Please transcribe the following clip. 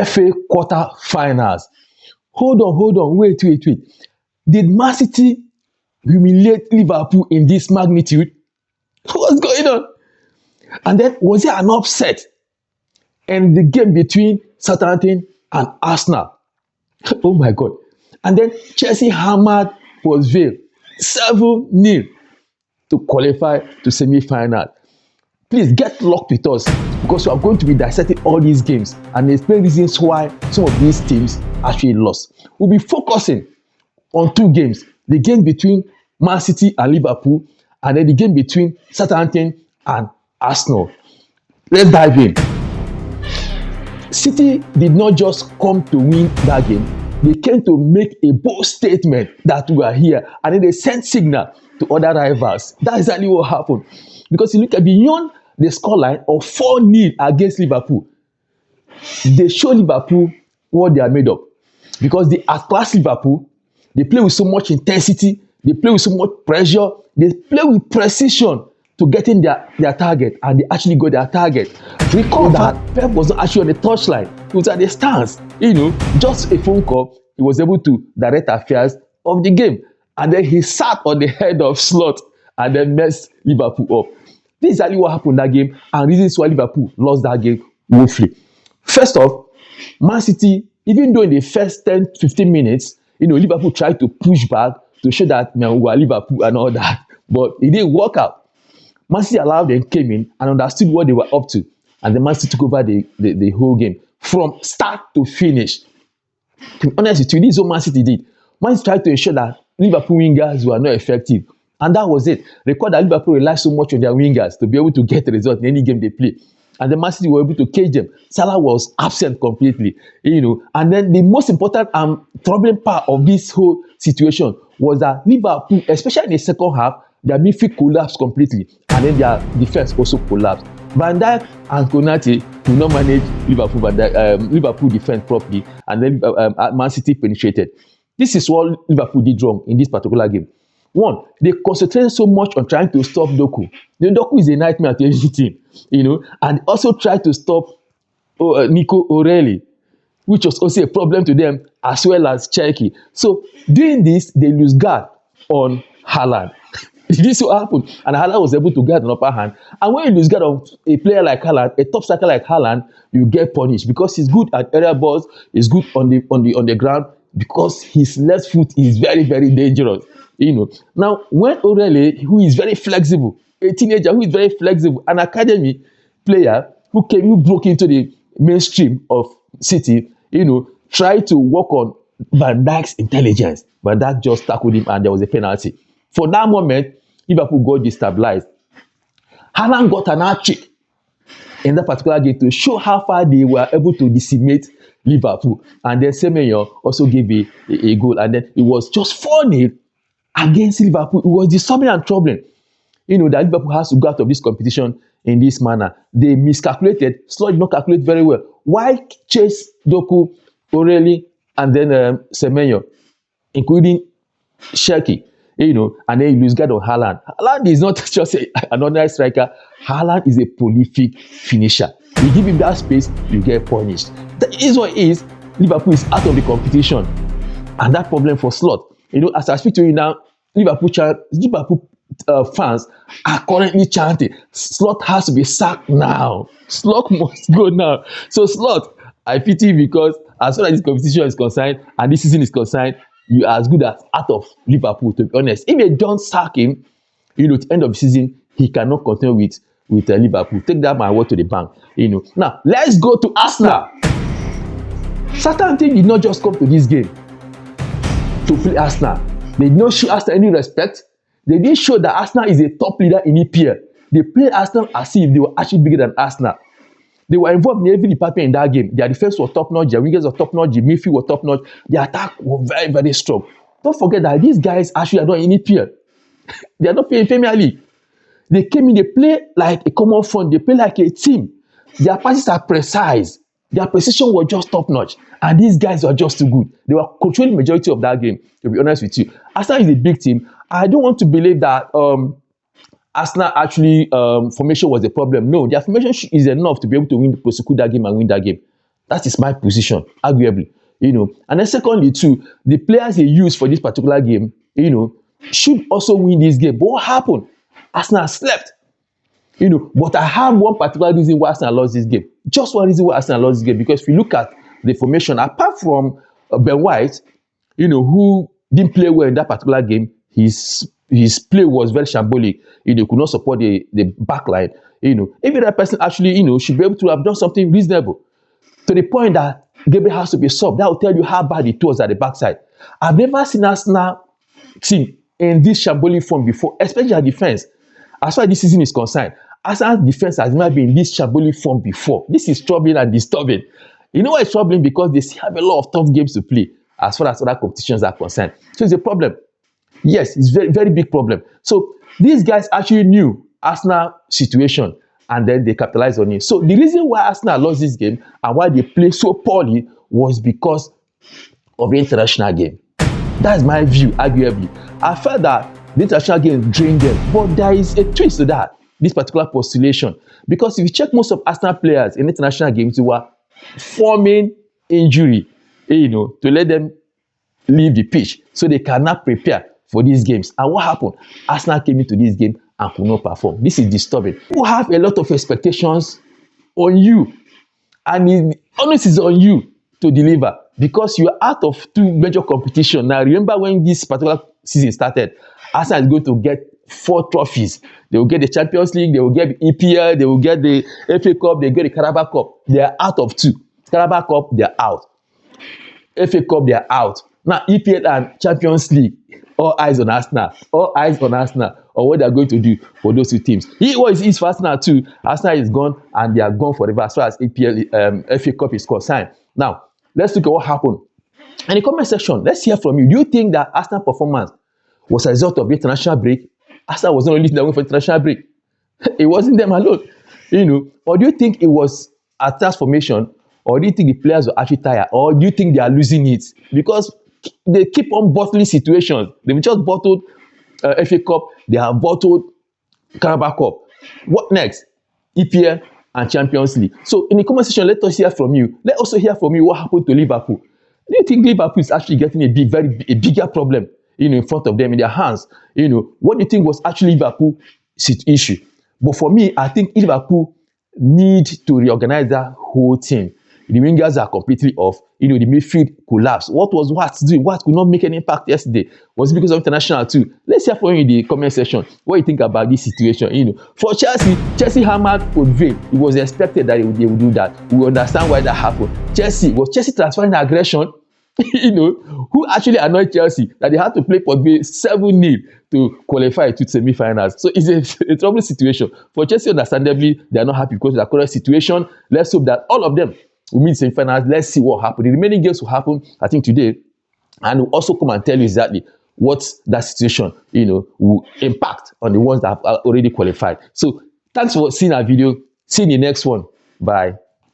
FA quarter-finals. Hold on, wait. Did Man City humiliate Liverpool in this magnitude? What's going on? And then, was there an upset in the game between Southampton and Arsenal? Oh my God. And then Chelsea hammered Vale 7-0 to qualify to semi-final. Please get locked with us because we are going to be dissecting all these games and explain reasons why some of these teams actually lost. We'll be focusing on two games, the game between Man City and Liverpool, and then the game between Southampton and Arsenal. Let's dive in. City did not just come to win that game. They came to make a bold statement that we are here, and then they sent signal to other rivals. That's exactly what happened. Because you look at beyond the scoreline of 4-0 against Liverpool, they show Liverpool what they are made of. Because they outclass Liverpool, they play with so much intensity, they play with so much pressure, they play with precision to getting their target, and they actually got their target. Recall that Pep was not actually on the touchline, he was at the stands. Just a phone call, he was able to direct affairs of the game. And then he sat on the head of Slot and then messed Liverpool up. This is exactly what happened in that game, and reasons why Liverpool lost that game woefully. First off, Man City, even though in the first 10-15 minutes, Liverpool tried to push back to show that we are Liverpool and all that, but it didn't work out. Man City allowed them, came in and understood what they were up to, and then Man City took over the whole game from start to finish. To be honest with you, this is what Man City did. Man City tried to ensure that Liverpool wingers were not effective, and that was it. Record that Liverpool relied so much on their wingers to be able to get the result in any game they play, and the Man City were able to cage them. Salah was absent completely, and then the most important and troubling part of this whole situation was that Liverpool, especially in the second half, their midfield collapsed completely, and then their defense also collapsed. Van Dijk and Konate could not manage Liverpool defense properly, and then Man City penetrated. This is what Liverpool did wrong in this particular game. One, they concentrated so much on trying to stop Doku. Doku is a nightmare to every team, and also tried to stop Nico O'Reilly, which was also a problem to them, as well as Cherki. So doing this, they lose guard on Haaland. This what happened, and Haaland was able to get an upper hand. And when you lose guard on a player like Haaland, a top striker like Haaland, you get punished because he's good at area balls, he's good on the ground, because his left foot is very, very dangerous. Now when O'Reilly, who is very flexible, a teenager who is very flexible, an academy player who broke into the mainstream of City, tried to work on Van Dijk's intelligence. Van Dijk just tackled him, and there was a penalty. For that moment, Liverpool got destabilized. Haaland got an hat-trick in that particular game to show how far they were able to decimate Liverpool. And then Semenyo also gave a goal, and then it was just 4-0 against Liverpool. It was disturbing and troubling. That Liverpool has to go out of this competition in this manner. They miscalculated. Slot did not calculate very well. Why chase Doku, O'Reilly, and then Semenyo, including Cherki? And then you lose guard on Haaland. Haaland is not just an ordinary striker. Haaland is a prolific finisher. You give him that space, you get punished. That is what it is. Liverpool is out of the competition, and that problem for Slot. As I speak to you now, Liverpool fans are currently chanting, Slot has to be sacked now. Slot must go now. So Slot, I pity, because as far as this competition is concerned and this season is concerned, you are as good as out of Liverpool, to be honest. If they don't sack him, at the end of the season, he cannot continue with Liverpool. Take that my word to the bank. Now let's go to Arsenal. Southampton did not just come to this game to play Arsenal. They did not show Arsenal any respect. They didn't show that Arsenal is a top leader in EPL. They played Arsenal as if they were actually bigger than Arsenal. They were involved in every department in that game. Their defense was top-notch, their wingers were top-notch, the midfield was top-notch, their attack was very, very strong. Don't forget that these guys actually are not in EPL. They are not playing Premier League. They came in, they play like a common front, they play like a team. Their passes are precise. Their precision was just top-notch. And these guys were just too good. They were controlling the majority of that game, to be honest with you. Arsenal is a big team. I don't want to believe that Arsenal actually formation was the problem. No, their formation is enough to be able to prosecute that game and win that game. That is my position, arguably. And then secondly, too, the players they use for this particular game, should also win this game. But what happened? Arsenal slept. But I have one particular reason why Arsenal lost this game. Just one reason why Arsenal lost this game. Because if you look at the formation, apart from Ben White, who didn't play well in that particular game, his play was very shambolic. Could not support the back line. If that person actually, should be able to have done something reasonable, to the point that Gabriel has to be subbed. That will tell you how bad it was at the backside. I've never seen Arsenal team in this shambolic form before, especially at defense. As far as this season is concerned, Arsenal's defense has never been in this shambolic form before. This is troubling and disturbing. You know why it's troubling? Because they still have a lot of tough games to play as far as other competitions are concerned. So it's a problem. Yes, it's a very, very big problem. So these guys actually knew Arsenal situation and then they capitalized on it. So the reason why Arsenal lost this game and why they played so poorly was because of the international game. That's my view, arguably. I felt that the international game drained them, but there is a twist to that, this particular postulation. Because if you check most of Arsenal players in international games, they were forming injury, to let them leave the pitch so they cannot prepare for these games. And what happened? Arsenal came into this game and could not perform. This is disturbing. People have a lot of expectations on you, and the onus is on you to deliver because you are out of two major competitions. Now, remember when this particular season started, Arsenal is going to get 4 trophies. They will get the Champions League, they will get the EPL, they will get the FA Cup, they get the Carabao Cup. They are out of 2. Carabao Cup, they are out. FA Cup, they are out. Now, EPL and Champions League, all eyes on Arsenal. All eyes on Arsenal on what they are going to do for those 2 teams. What it is for Arsenal too. Arsenal is gone and they are gone forever as far as EPL, FA Cup is concerned. Now, let's look at what happened. In the comment section, let's hear from you. Do you think that Arsenal performance was a result of the international break? Arsenal was not only that went for international break. It wasn't them alone. Or do you think it was a transformation? Or do you think the players were actually tired? Or do you think they are losing it? Because they keep on bottling situations. They've just bottled FA Cup. They have bottled Carabao Cup. What next? EPL and Champions League. So in the comment section, let us hear from you. Let us also hear from you what happened to Liverpool. Do you think Liverpool is actually getting a bigger problem, in front of them, in their hands? What do you think was actually Liverpool's issue? But for me, I think Liverpool need to reorganize that whole team. The wingers are completely off. The midfield collapsed. What was Watts doing? What could not make an impact yesterday? Was it because of international too? Let's hear from you in the comment section what you think about this situation. For Chelsea hammered Podvale. It was expected that they would do that. We understand why that happened. Chelsea transferring aggression? Who actually annoyed Chelsea that they had to play Podvale 7-0 to qualify to semi-finals. So it's a troubling situation. For Chelsea, understandably, they are not happy because of the current situation. Let's hope that all of them will meet semi-finals. Let's see what happens. The remaining games will happen, I think, today. And we'll also come and tell you exactly what that situation, will impact on the ones that have already qualified. So thanks for seeing our video. See you in the next one. Bye.